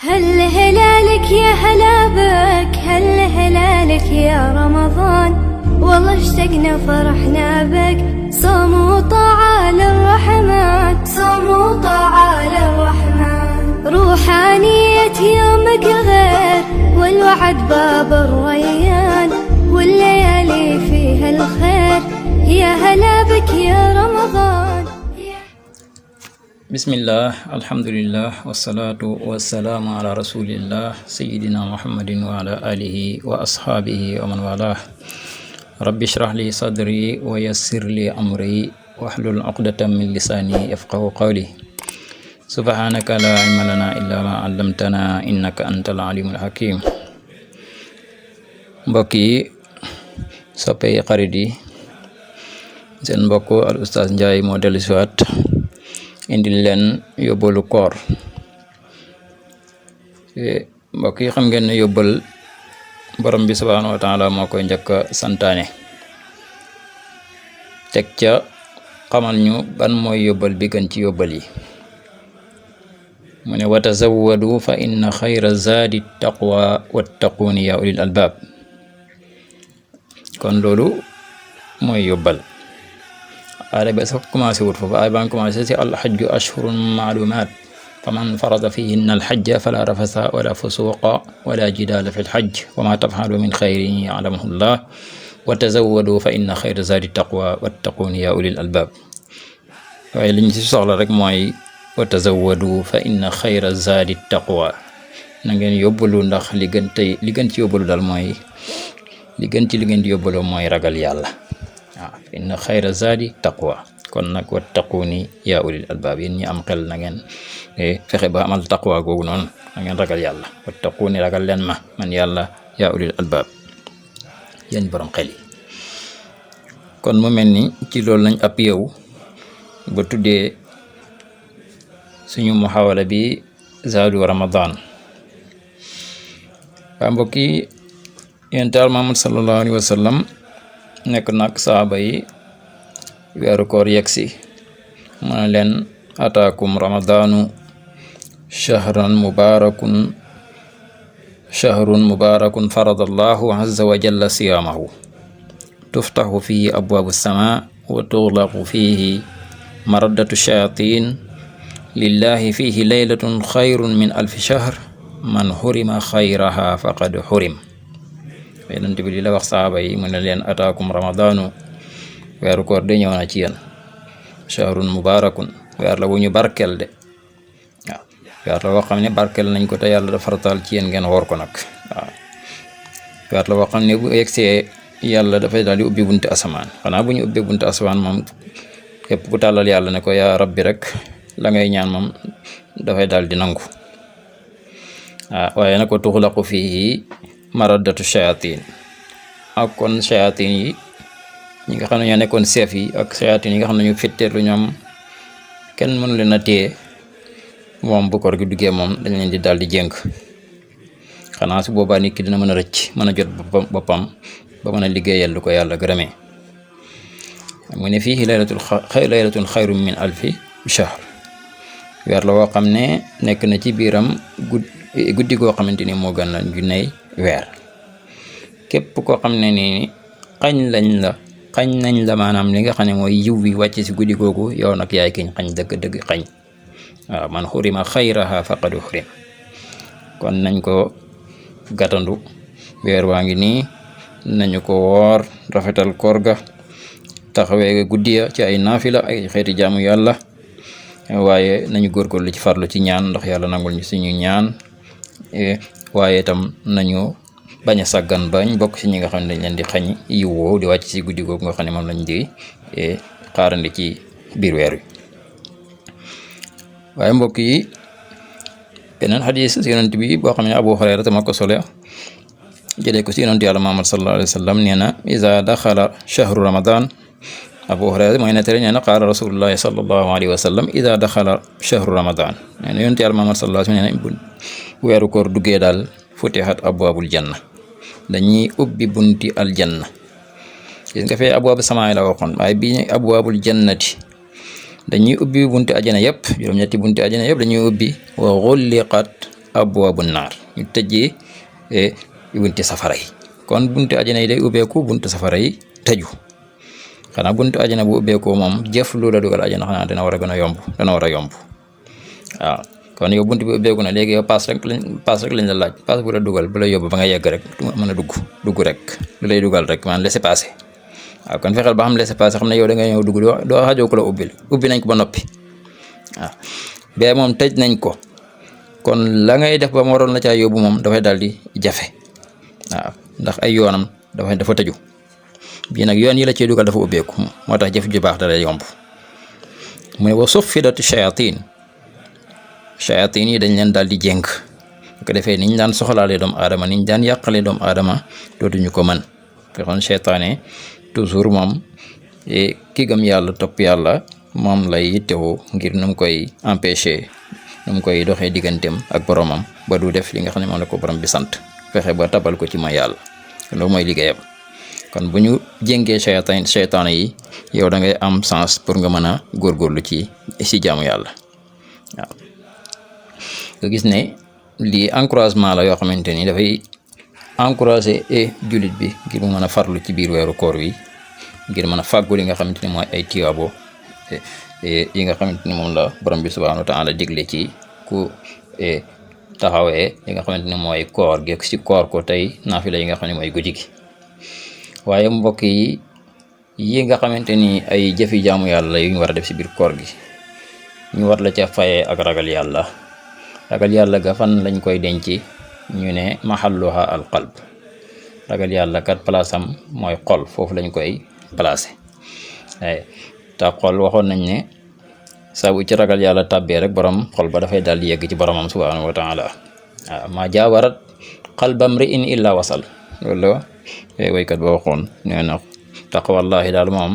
هل هلالك يا هلا بك، هل هلالك يا رمضان، والله اشتقنا فرحنا بك. صوم وطاعة للرحمن، صوم وطاعة للرحمن، روحانية يومك غير، والوعد باب الريان، والليالي فيها الخير. يا هلا بك يا رمضان. Bismillah, alhamdulillah, wassalatu wassalamu ala rasulillah sayyidina muhammadin wa ala alihi wa ashabihi wa man walah. Rabbi shrah li sadri wa yassir li amri wahlul uqdatan min lisani yafqahu qawli. Subhanaka la ilma lana illa ma 'allamtana innaka antal alimul hakim. Mbokk yi soppe yi xarit yi, seen mbokk al Oustaz Ndiaye moo dellu si waat indil leen yóbbalu koor. Mbokk yi xam ngeen ne yóbbal borom bi subhaanahu wa taala moo koy njëkk a santaane, teg ca xamal ñu ban mooy yóbbal bi gën ci yóbbal yi. mu ne wa tazawwadu fa inna xayra zaadi taqwa wattaquuni ya ulil albaab. kon loolu mooy yóbbal. aaya ba sax commencé wut foofu, aaya ba commencé ci alxajju ashhurun maalumaat faman farada fihinna alxajja fala rafasa wala fusuqa wala jidaala fi lxajj wa ma tafxalu min xayrin yaclamuhu llah wa tazawwadu fa inna xayra zaadi taqwa wattaquuni ya ulil albaab. waaye liñ ci soxla rek mooy wa tazawwadu fa inna xayra zaadi taqwa. na ngeen yóbbalu ndax li gën ci yóbbalu daal mooy li gën ci li ngeen di yóbbaloo mooy ragal yàlla. inna xayra zaadi taqwa. kon nag wattaquuni yaa ulil albaab, yéen ñi am xel na ngeen fexe ba amal taqwa googu noonu, na ngeen ragal yàlla. wattaquuni, ragal leen ma man yàlla, yaa ulil albaab, yéen borom xel yi. kon mu mel ni ci loolu lañ ab yow ba tuddee suñu muhawala bi zaadu ramadan. waa mbokk yi, yonent Yàlla Muhammad sallallahu alayhi wa sallam nekk nag saaba yi weeru koor yegsi, mu ne leen ataakum ramadaanu shahrun mubarakun faradallahu azza wa jalla siyaamahu tuftaxu fihi abwaabu sama wa tuxlaqu fihi maraddatu shayatin lillahi fihi laylatun xayrun min alfi shahr man xurima xayraha faqad xurim. Yonent bi li la wax saaba yi, mu ne leen ataakum ramadaanu, weeru koor de ñëw na ci yéen, shahrun mubarakun, weer la wu ñu barkel de. waaw weer la woo xam ne barkel nañ ko te yàlla dafa farataal ci yéen ngeen woor ko nag. waaw weer la woo xam ne bu yegsee yàlla dafay daal di ubbi bunti asamaan. xanaa bu ñu ubbee bunti asamaan moom képp ku tàllal yàlla ne ko yaa rabbi rek, la ngay ñaan moom dafay daal di nangu. waaye nag ko tuxlaqu fii maraddatu shayatin. ak kon shayatin yi, ñi nga xam ne ñoo nekkoon chef yi, ak shayatin yi nga xam ne ñu fitteerlu, ñoom kenn mënu leen a téye. moom bu koor gi duggee moom dañ leen di daal di jénk. xanaa su boobaa nit ki dina mën a rëcc, mën a jot boppam ba mën a liggéeyal lu ko yàlla gërëmee. mu ne fii laylatun xayrun min alfi shahr. weer la woo xam ne nekk na ci biiram guddi goo xamante ni moo gën la junney weer. képp koo xam ne ni xañ nañ la maanaam li nga xam ne mooy yiw bi wàcc si guddi googu, yow nag yaay kiñ xañ dëgg-dëgg xañ. waaw man xurima xayraha faqad xurim. kon nañ ko gàttandu, weer waa ngi nii, nañu ko woor, rafetal koor ga, taxawee guddi ya ci ay naafila, ay xeeti jaamu yàlla. waaye nañu góorgóorlu ci farlu ci ñaan ndax yàlla nangul ñu suñu ñaan. waaye itam nañu bañ a sàggan bañ bokk ci ñi nga xam ne dañ leen di xañ yiw woowu di wàcc ci guddi googu nga xam ne moom lañ di xaarandi ci biir weer wi. waaye mbokk yi, beneen xadis si yonent bi boo xam ne Abu Hurayra ma ko sole jëlee ko si yonent Yàlla Muhammad sallallahu alayhi wa sallam, nee na iza daxala shahru ramadan. Abu Hurayra mooy nettali, nee na qaala rasulullahi sallallahu alayhi wa sallam iza daxala shahru ramadan. nee na yonent Yàlla Muhammad sallallahu alayhi wa sallam nee na weeru koor duggee daal futihat abwaabul janna, dañuy ubbi bunti aljanna. gis nga fee abwaabu samaa la waxoon, waaye bii abwaabul jannati, dañuy ubbi bunti ajana yëpp, juróom-ñetti bunti ajana yëpp dañuy ubbi. wa xulliqat abwaabu naar ñu tëjee bunti safara yi kon buntu ajana yi day ubbeeku buntu safara yi tëju xanaa buntu ajana bu ubbeekoo moom jëf lu la dugal ajana xanaa dana war a gën a yomb waaw kon yow buntu bi ubbeeku na léegi yow paas rek lañ la laaj paas bu la dugal bu la yóbbu ba nga yegg rek mën a dugg rek lu lay dugal rek man laisser passer waaw kon fexeel ba xam laisser passer xam ne yow da ngay ñëw dugg doo xaajoo ko la ubbi nañ ko ba noppi waaw bee moom tëj nañ ko kon la ngay def ba ma waroon la caa yóbbu moom dafay daal di jafe waaw ndax ay yoonam dafa tëju bii nag yoon yi la cee dugal dafa ubbeeku moo tax jëf ju baax da lay yomb mu ne wa suffidatu shayatin yi dañ leen daal di jéng bu ko defee niñ daan soxlaalee doomu aadama niñ daan yàqalee doomu aadama dootuñu ko mën fexoon seytaane toujours moom ki gëm yàlla topp yàlla moom lay yittewoo ngir nu mu koy empêcher nu mu koy doxee digganteem ak boromam ba du def li nga xam ne moom la ko borom bi sant fexe ba tabal ko ci mooy yàlla loolu mooy liggéeyam kon bu ñu jéngee seytaane yi yow da ngay am sens pour nga mën a góorgóorlu ci jaamu yàlla waaw nga gis ne lii encouragement la yoo xamante ni dafay encourager jullit bi ngir mu mën a farlu ci biir weeru koor wi ngir mën a fàggu li nga xamante ni mooy ay tiyaabo yi nga xamante ni moom la borom bi subhanahu wa taala digle ci ku taxawee li nga xamante ni mooy koor gi ci koor ko tey naafila yi nga xam ne mooy guddi gi waaye mbokk yi nga xamante ni ay jëfi jaamu yàlla yu ñu war a def ci biir koor gi ñu war la ca fayee ak ragal yàlla ga fan lañ koy denc ñu ne mahalluha al qalb ragal yàlla kat place am mooy xol foofu lañ koy placé te xol waxoon nañ ne saa bu ci ragal yàlla tàbbee rek borom xol ba dafay daal di yegg ci boromam subhanahu wa taala waaw ma jaawarat qalbam ri'in illa wasal loolu la waykat ba waxoon nee na taqwallahi daal moom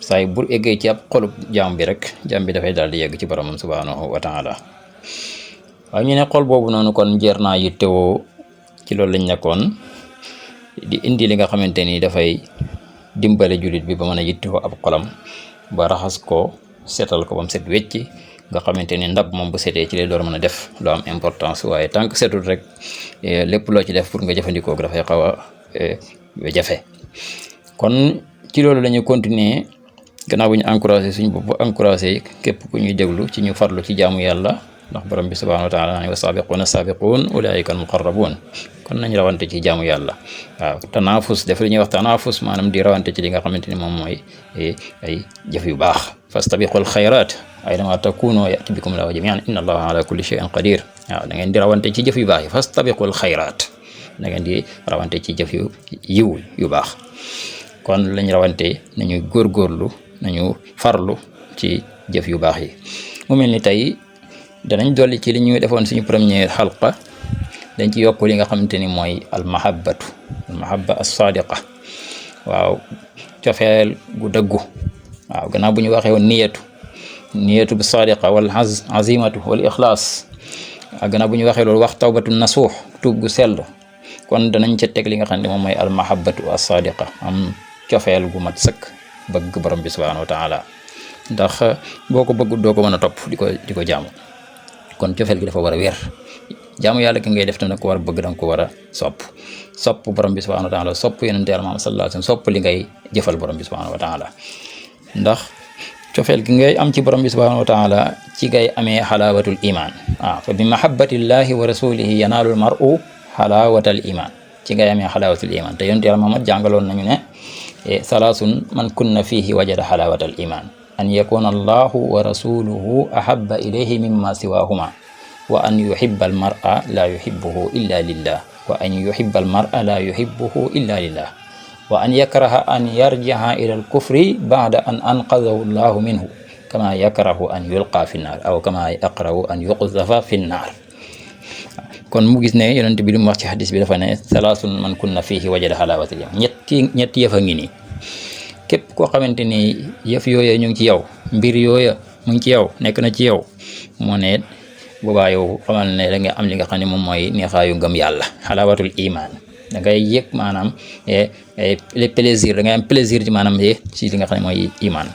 saay bu eggee ci ab xolub jaam bi rek jaam bi dafay daal di yegg ci boromam subhanahu wa taala waaye ñu ne xol boobu noonu kon jeer naa yittewoo ci loolu lañ nekkoon di indi li nga xamante ni dafay dimbale jullit bi ba mën a yittewoo ab xolam ba raxas ko seetal ko ba mu set wecc nga xamante ni ndab moom bu setee ci lay door mën a def lu am importance waaye tant que setul rek lépp loo ci def pour nga jëfandikoo ko dafay xaw a jafe kon ci loolu la ñu continuer gannaaw bu ñu encouragé suñu bopp encouragé képp ku ñuy déglu ci ñu farlu ci jaamu yàlla ndax borom bi subhanahu wa taala wa sabiquna sabiqun ulaika al muqarrabun kon nañ rawante ci jaamu yàlla waaw tanaafus def li ñuy wax tanaafus maanaam di rawante ci li nga xamante ni moom mooy ay jëf yu baax fastabiqul xayrat aynama takunu yati bikum lahu jamian inna allaha ala kulli shay'in qadir waaw da ngeen di rawante ci jëf yu baax yi fastabiqul xayrat da ngeen di rawante ci jëf yu baax kon lañ rawante nañu góorgóorlu nañu farlu ci jëf yu baax yi mu mel ni tey danañ dolli ci li ñu defoon suñu première xalqa dañ ci yokk li nga xamante ni mooy almahabba as-sadiqa waaw cofeel gu dëggu waaw gannaaw bu ñu waxee woon niyatu bi sadiqa wal azimatu wal ixlaas gannaaw bu ñu waxee loolu wax tawbatu nasuux tuub gu sell kon danañ ca teg li nga xam ne moom mooy almahabbatu as-sadiqa am cofeel gu mat sëkk bëgg borom bi subhanahu wa taala ndax boo ko bëggul doo ko mën a topp di ko jaamu kon cofeel gi dafa war a wér jaamu yàlla ki ngay def tam ko war a bëgg danga ko war a sopp borom bi subhanahu wa taala sopp yonente yàlla Muhammad sallallahu alayhi wasallam sopp li ngay jëfal borom bi subhanahu wa taala ndax cofeel gi ngay am ci borom bi subhanahu wa taala ci ngay amee xalaawatul iman fa bi mahabbatillahi wa rasulihi yanaalul mar'u xalaawatal iman ci ngay amee xalaawatul iman te yonente yàlla Muhammad jàngaloon nañu ne salaasun man kunna fihi wajada xalaawatal iman an yakuna allahu wa rasuluhu ahabba ilayhi mimma siwahuma wa an yuhibba al mar'a la yuhibbuhu illa lillah wa an yuhibba al mar'a la yuhibbuhu illa lillah wa an yakraha an yarji'a ila al kufri ba'da an anqadhahu allahu minhu kama yakrahu an yulqa fi nnar aw kama yakrahu an yuqdhafa fi nnar kon mu gis ne yonent bi li mu wax ci hadis bi dafa ne salaasun man kunna fihi wajada halawatal iman ñetti yëf a ngi nii képp koo xamante ni yëf yooya ñu ngi ci yow mbir yooya mu ngi ci yow nekk na ci yow moo ne boobaa yow xamal ne da nga am li nga xam ne moom mooy neexaayu ngëm yàlla xalawatul iman da ngay yëg maanaam les plaisir da ngay am plaisir ci maanaam ci li nga xam ne mooy iman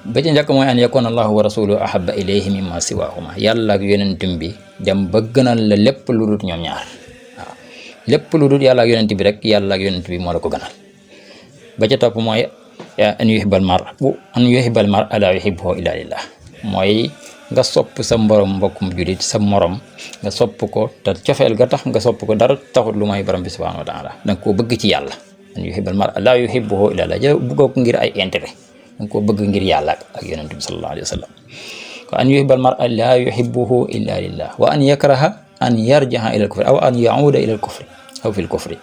ba ci njëkk mooy an yakuna allahu wa rasuluhu ahabba ilayhi mimma siwahuma yàlla ak yonentum bi dem ba gënal la lépp lu dul ñoom ñaar waaw lépp lu dul yàlla ak yonent bi rek yàlla ak yonent bi moo la ko gënal ba ca topp mooy an yuhibbal mar la yuhibbuhu illa lillah mooy nga sopp sa mborom mbokkum julit sa morom nga sopp ko te cofeel ga tax nga sopp ko dara taxut lu may borom bi subhanahu wa taala danga koo bëgg ci yàlla an yuhibbal mar la yuhibbuhu illa lillah bëggoo ko ngir ay intérêt danga koo bëgg ngir yàlla ak yonent bi sallallahu alayhi wa sallam ko an yuhibbal mar la yuhibbuhu illa lillah wa an yakraha an yarjaha ila al kufri aw an yauda ila al kufri aw fil kufri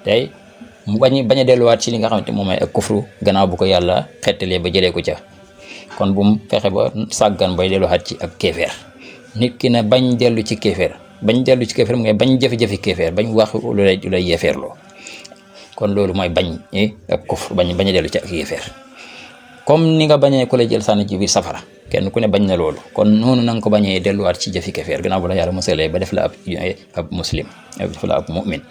tey mu bañ a delluwaat ci li nga xamante moom mooy ak kufru gannaaw bu ko yàlla xettalee ba jëlee ko ca kon bu mu fexe ba sàggan bay delluwaat ci ak kéefeer nit ki ne bañ dellu ci kéefeer mu ngay bañ jafe-jafe kéefeer bañ wax lu lay yeefeerloo kon loolu mooy bañ ak kufru bañ a dellu ci ak kéefeer comme ni nga bañee ku la jël sànni ci biir safara kenn ku ne bañ na loolu kon noonu na nga ko bañee delluwaat ci jëfi kéefeer gannaaw bu la yàlla musalee ba def la ab muslim def la ab mu'min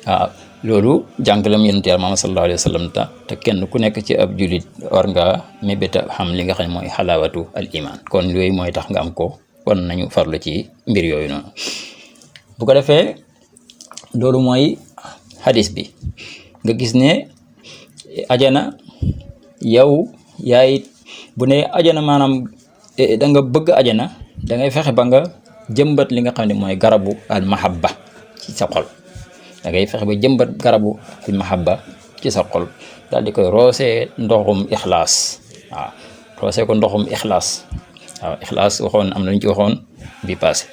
waaw loolu jàngalam yonent Yàlla Muhammad sallallahu alayhi wa sallam te kenn ku nekk ci ab julit war nga mébéta xam li nga xam ne mooy xalaawatu al iman kon yooyu mooy tax nga am ko kon nañu farlu ci mbir yooyu noonu bu ko defee loolu mooy hadis bi nga gis ne ajana yow yaay bu ne ajana maanaam da nga bëgg ajana da ngay fexe ba nga jëmbat li nga xam ne mooy garabu al mahabba ci sa xol da ngay fexe ba jëmbat garabu al mahabba ci sa xol daal di koy roosee ndoxum ixlaas waaw roosee ko ndoxum ixlaas waaw ixlaas waxoon am na lu ñu ci waxoon bi passé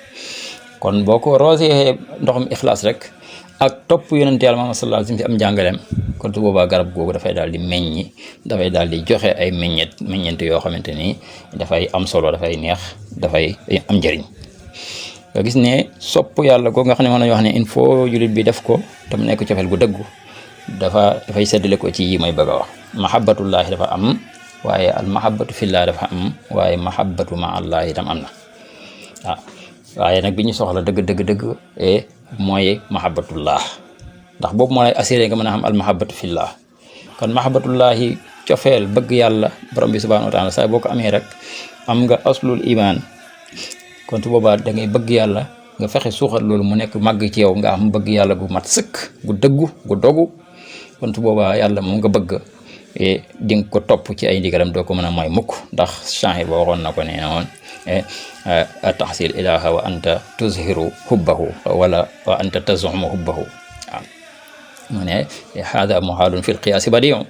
kon boo ko roosee ndoxum ixlaas rek ak topp yonent Yàlla Muhammad sallallahu alayhi wa sallam fi am jàngaleem kon su boobaa garab googu dafay daal di meññi dafay daal di joxe ay meññeent yoo xamante ni dafay am solo dafay neex dafay am njëriñ nga gis ne sopp yàlla googu nga xam ne mën nañu wax ne il faut jullit bi def ko te mu nekk cofeel gu dëggu dafay seddale ko ci yi may bëgg a wax mahabbatullaahi dafa am waaye al mahabbatu fillaahi dafa am waaye mahabbatu ma allaahi itam am na waaw waaye nag bi ñu soxla dëgg mooy mahabbatullah ndax boobu moo lay assuré nga mën a xam al mahabbatu fillah kon mahabbatullahi cofeel bëgg yàlla borom bi subhanahu wa taala saa boo ko amee rek am nga aslul iman kon su boobaa da ngay bëgg yàlla nga fexe suuxat loolu mu nekk màgg ci yow nga am bëgg yàlla gu mat sëkk gu dëggu gu dogu kon su boobaa yàlla moom nga bëgg di nga ko topp ci ay ndigalam doo ko mën a mooy mukk ndax shahir ba waxoon na ko nee na woon tahsil ilaha wa anta tuzhiru hubbahu wala wa anta tazumu hubbahu waaw mu ne hada muhalun fi lqiyaasi badiu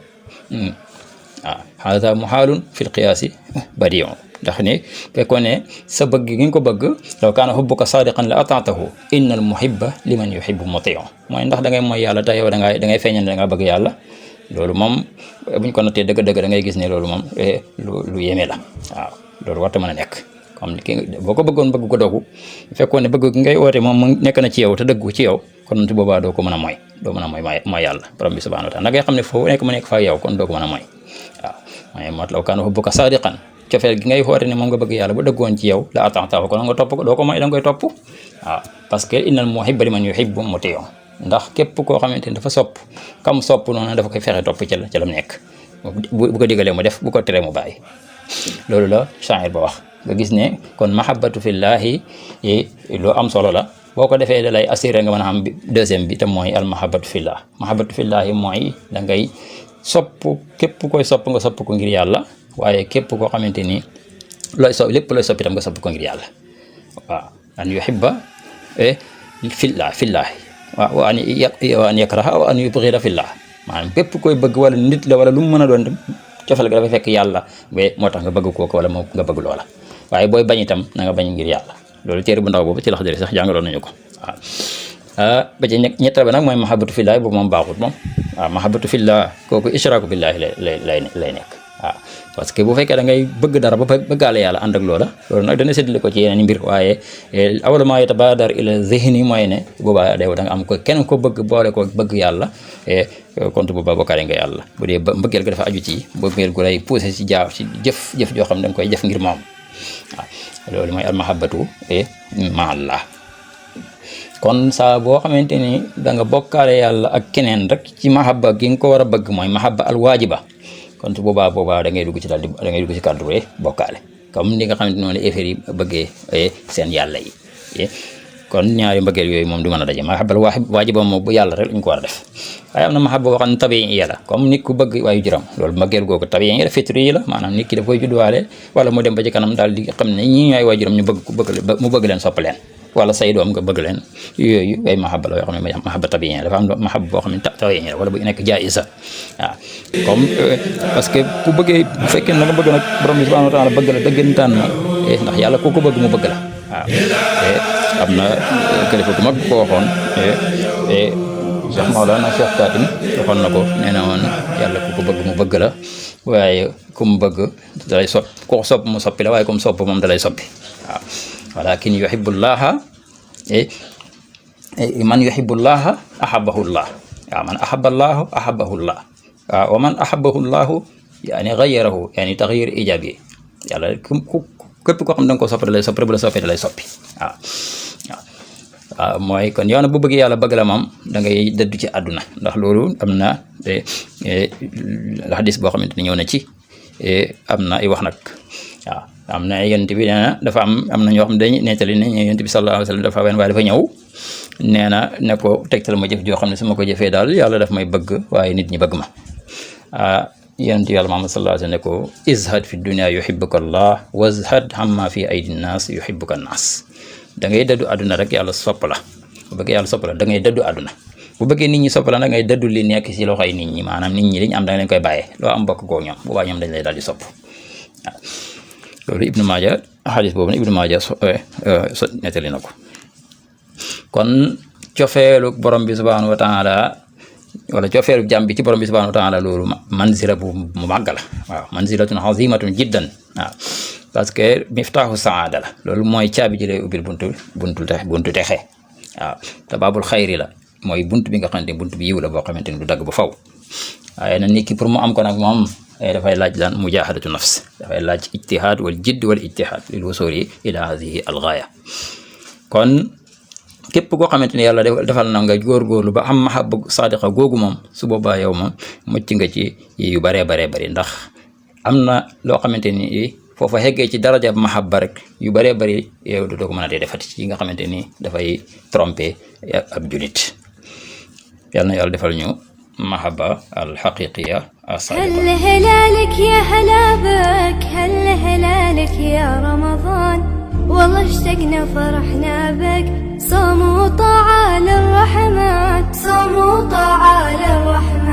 waaw hada muhalun fi lqiyaasi badiu ndax ne fekkoon ne sa bëgg gi nga ko bëgg law kaana hubbuka sadiqan la ataatahu innal muhibba liman yuhibbu mutiu mooy ndax da ngay mooy yàlla te yow da ngay feeñal da nga bëgg yàlla loolu moom buñ ko nattee dëgg-dëgg da ngay gis ne loolu moom lu yéeme la waaw loolu warta mën a nekk comme ki boo ko bëggoon bëgg ko dogu fekkoon ne bëgg gi ngay oote moom mu nekk na ci yow te dëggu ci yow kon ci boobaa doo ko mën a mooy doo mën a mooy yàlla borom bi subhanahu wa taala da ngay xam ne foo nekk mu nekk fa yow kon doo ko mën a mooy waaw mooy mat law kaana hubbuka sadiqan cofeel gi ngay xoote ne moom nga bëgg yàlla bu dëggoon ci yow la ata'tahu kon nga topp ko doo ko mooy da nga koy topp waaw parce que innal muhibba liman yuhibbu muti'u ndax képp koo xamante ni dafa sopp kam sopp noonu dafa koy fexe topp ca la mu nekk bu ko digalee mu def bu ko teree mu bàyyi loolu la sha'ir ba wax nga gis ne kon mahabbatu fillahi lu am solo la boo ko defee da lay assuré nga mën a xam deuxième bi te mooy al mahabbatu fillah mahabbatu fillahi mooy da ngay sopp képp koy sopp nga sopp ko ngir yàlla waaye képp koo xamante ni lépp looy sopp itam nga sopp ko ngir yàlla waaw an yuhibba fillahi waaw wa an yakraha wa an yubghida fillah maanaam bépp koy bëgg wala nit la wala lu mu mën a doon dem cofeel ga dafay fekk yàlla moo tax nga bëgg kooku wala moo nga bëgg loola waaye booy bañ itam na nga bañ ngir yàlla loolu téere bu ndaw boobu ci Laxdari sax jàngaloon nañu ko waaw ba ci ñetteel ba nag mooy mahabbatu fillah boobu moom baaxut moom waaw mahabbatu fillah kooku ishraaku billahi lay nekk waaw parce que bu fekkee da ngay bëgg dara ba bëggaale yàlla ànd ak loolu nag dana séddale ko ci yeneen mbir waaye awwalu maa yatabaadar ila zihni mooy ne boobaa da nga am ko kenn ko bëgg boole ko bëgg yàlla compte booba bokkaale nga yàlla bu dee mbëggeel ga dafa aju ci mbëggeel gu lay poussé ci jëf joo xam ne da nga koy jëf ngir moom waaw loolu mooy al mahabbatu ma Allah kon saa boo xamante ni da nga bokkaale yàlla ak keneen rek ci mahabba gi nga ko war a bëgg mooy mahabba al waajiba kon su boobaa da ngay dugg ci da ngay dugg ci cadre bokkaale comme ni nga xamante noonu effet yi bëggee seen yàlla yi kon ñaari mbëggeel yooyu moom du mën a daje mahabbal waajiba moom bu yàlla rek lañ ko war a def waaye am na mahabba boo xam ne tabiiya la comme nit ku bëgg waayu juram loolu mbëggeel googu tabiiya la fitri la maanaam nit ki daf koy judduwaale wala mu dem ba ci kanam daal di xam ne ñii ñooy waayu juram ñu mu bëgg leen sopp leen wala say doom nga bëgg leen yooyu ay mahabba la yoo xam ne mahabba tabiiya dafa am mahabba boo xam ne tabiiya la wala bu nekk jaayisa waaw comme parce que ku bëggee bu fekkee na nga bëgg nag borom bi subhanahu wa taala bëgg la dëggantaan na ndax yàlla ku ko bëgg mu bëgg la waaw am na kilifa gu mag ko waxoon Cheikh Maolana Cheikh Katim waxoon na ko nee na woon yàlla ku ko bëgg mu bëgg la waaye ku mu bëgg dalay sopp ku ko sopp mu soppi la waaye ku mu sopp moom dalay soppi waaw walakin yuhibbullaha man yuhibbullaha ahabbahullah waaw man ahabballahu ahabbahullah waaw wa man ahabbahullahu yani gayyarahu yani taxyir ijabi yàlla képp koo xam ne da nga ko soppi da lay soppi bu la soppee da lay soppi waaw mooy kon yow nag bu bëggee yàlla bëgg la moom da ngay dëddu ci àdduna ndax loolu am na xadis boo xamante ni ñëw na ci am na ay wax nag waaw am na yonent bi nee na dafa am na ñoo xam ne dañuy nettali ne yonent bi sallallahu alayhi wa sallam dafa wenn waaye dafa ñëw nee na ne ko tegtal ma jëf joo xam ne su ma ko jëfee daal yàlla daf may bëgg waaye nit ñi bëgg ma yonent yàlla Muhammad sallallahu alayhi wa sallam ne ko izhad fi dunya yuhibbuka Allah wazhad amma fi aydi nnaas yuhibbuka nnaas da ngay dëddu àdduna rek yàlla sopp la bu bëggee yàlla sopp la da ngay dëddu àdduna bu bëggee nit ñi sopp la da ngay dëddu li nekk ci loxoy nit ñi maanaam nit ñi liñ am da nga leen koy bàyyee loo am bokk koo ñoom bu baa ñoom dañ lay daal di sopp waaw loolu Ibnu Maaja xadis boobu ne Ibnu Maaja nettali na ko kon cofeelu borom bi subhanahu wa taala wala cofeelu jàmm bi ci borom bi subhanahu wa taala loolu manzila bu mu màgg la waaw manzilatun azimatun jiddan waaw parce que miftaaxu saada la loolu mooy caabi ji lay ubbil buntu texe waaw te baabul xayri la mooy bunt bi nga xamante ni bunt bi yiw la boo xamante ni du dagg ba faw waaye nag nit ki pour mu am ko nag moom dafay laaj lan mujahadatu nafs dafay laaj ijtihaad wal jidd wal ijtihaad lil wusuli ila hadihi al gaaya kon képp koo xamante ni yàlla defal na nga góorgóorlu ba am mahabba sadiqa googu moom su boobaa yow moom mucc nga ci yu baree bari ndax am na loo xamante ni foofa xeggee ci daraja mahabba rek yu baree bari yow doo ko mën a dee defati yi nga xamante ni dafay tromper ab julit yàlla na yàlla defal ñu mahabba al haqiqiya as-sadiqa. هل هلالك يا هلا بك هل هلالك يا رمضان والله اشتقنا فرحنا بك صوم وطاعة للرحمن صوم وطاعة للرحمن